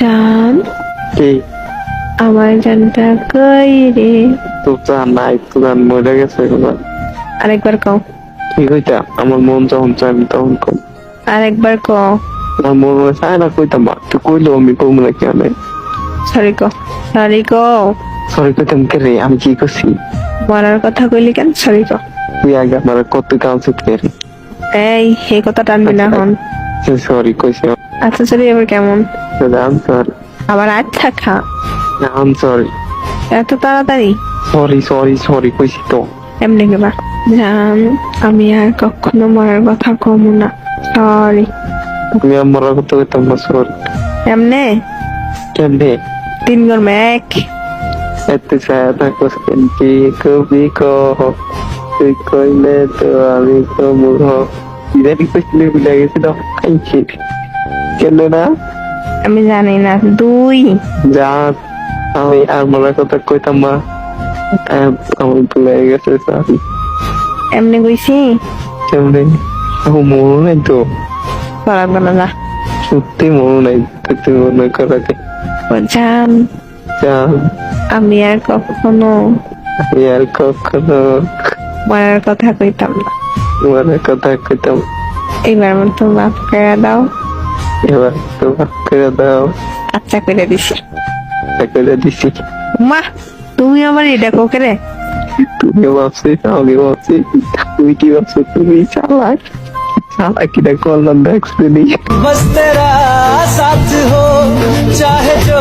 জান, কি আমার জানটা কই রে? তো জান নাই, তো জান মরে গেছে এবার। আরেকবার কও, কি কইতা? আমার মন যখন চাই আমি তখন কম। আরেকবার কও। আমার মন মনে চায় না কইতাম, মা তুই কইলো আমি কম না কেন? সরি কও, সরি কও। সরি কইতাম কে রে? আমি কি করছি? মরার কথা কইলি কেন? সরি কও। তুই আগে আমার কত কাউন্সিল কে রে? এই কথা টানবি না হন। সরি কইছি। আচ্ছা সরি, এবার কেমন? আম সরি, আবার আচ্ছা খা। আম সরি, এত তাড়াতাড়ি? সরি সরি সরি কইছি তো। এমনি কেবা জান, আমি আর কখনো মরার কথা কমু না। সরি। আমি আমার কত কইতাম না, সরি। এমনে কেমনে? 3 গরমে 1। এত ছায়া থাকো কি কবি কহ, তুই কইলে তো আমি কমুহ। ইদানি কইছিলে ভুলে গেছি তো। খাইছি কেন না? আমি জানি না। 2। যা, আমি আর মরার কথা কইতাম না। আমার ভুলে গেছে সরি। এমনি কইছি। কেমনে? আমার মনে নাই তো, করাবো না যা। সত্যি মনে নাই। তুই মনে করাতে জান, যা, আমি আর কখনো আমি আর কখনো মরার কথা কইতাম না। মরার কথা কইতাম। এবার মতো মাফ করে দাও। এবার তো ভাগ করে দাও। আচ্ছা করে দিছি। করে দিছি। মা, তুমি আমার এটা কোকে রে? তুমি ভাবছি, আমি ভাবছি, তুই কি ভাবছো? তুমি চালাক, চালাক কিনা করলাম দেখছি। बस तेरा साथ हो चाहे जो